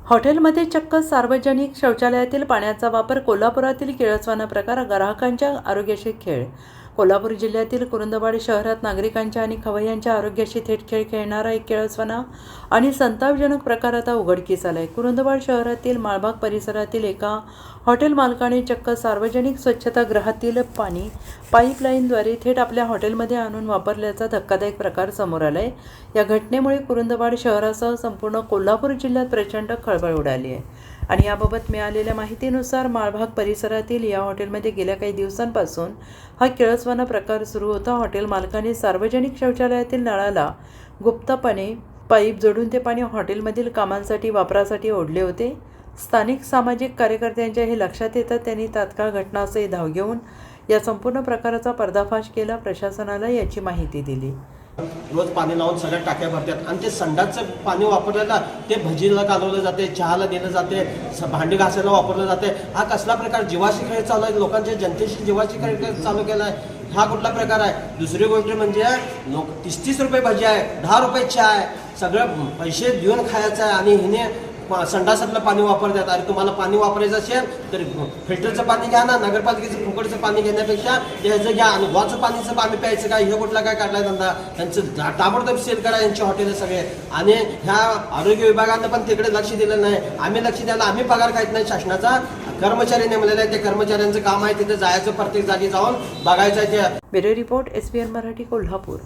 हॉटेलमध्ये चक्क सार्वजनिक शौचालयातील पाण्याचा वापर. कोल्हापुरातील किळसवाना प्रकार. ग्राहकांच्या आरोग्याशी खेळ. कोल्हापूर जिल्ह्यातील कुरुंदवाड शहरात नागरिकांच्या आणि खवय्यांच्या आरोग्याशी थेट खेळ खेळणारा एक किळसवाना आणि संतापजनक प्रकार आता उघडकीस आलाय. कुरुंदवाड शहरातील माळबाग परिसरातील एका हॉटेल मालकाने चक्क सार्वजनिक स्वच्छतागृहातील पाणी पाईपलाईनद्वारे थेट आपल्या हॉटेलमध्ये आणून वापरल्याचा धक्कादायक प्रकार समोर आलाय. या घटनेमुळे कुरुंदवाड शहरासह संपूर्ण कोल्हापूर जिल्ह्यात प्रचंड खळबळ उडाली आहे. आणि याबाबत मिळालेल्या माहितीनुसार माळबाग परिसरातील या हॉटेलमध्ये गेल्या काही दिवसांपासून हा किळसवाना प्रकार सुरू होता. हॉटेल मालकाने सार्वजनिक शौचालयातील नळाला गुप्तपणे पाईप जोडून ते पाणी हॉटेलमधील कामांसाठी वापरासाठी ओढले होते. स्थानिक सामाजिक कार्यकर्त्यांच्या हे लक्षात येतात त्यांनी तात्काळ घटनास्थळी धाव घेऊन या संपूर्ण प्रकाराचा पर्दाफाश केला. प्रशासनाला याची माहिती दिली. रोज पाणी लावून सगळ्या टाक्या भरतात आणि ते संडासचं पाणी वापरलेलं ते भजीला कालवलं जाते, चहाला दिलं जाते, भांडी घासायला वापरलं जाते. हा कसला प्रकार? जीवाशी खेळ चालू आहे. लोकांच्या जनतेशी जीवाशी खेळ चालू केला आहे. हा कुठला प्रकार आहे? दुसरी गोष्ट म्हणजे लोक 30-30 रुपये भजी आहे, 10 रुपये चहा आहे, सगळं पैसे देऊन खायचं आहे आणि हिने संडासातलं पाणी वापरतात. अरे तुम्हाला पाणी वापरायचं असेल तर फिल्टरचं पाणी घ्या ना, नगरपालिकेचं फुकटचं पाणी घेण्यापेक्षा ह्याचं घ्या. आणि वाचं पाणीचं पाणी प्यायचं काय? हे कुठला काय काढलाय धंदा? त्यांचं ताबडतोब सेल करा यांचे हॉटेल सगळे. आणि ह्या आरोग्य विभागानं पण तिकडे लक्ष दिलं नाही. आम्ही लक्ष द्यायला आम्ही पगार खात नाही. शासनाचा कर्मचारी नेमलेला आहे. ते कर्मचाऱ्यांचं काम आहे तिथे जायचं, प्रत्येक जागी जाऊन बघायचं आहे. ते bureau report SBN Marathi Kolhapur.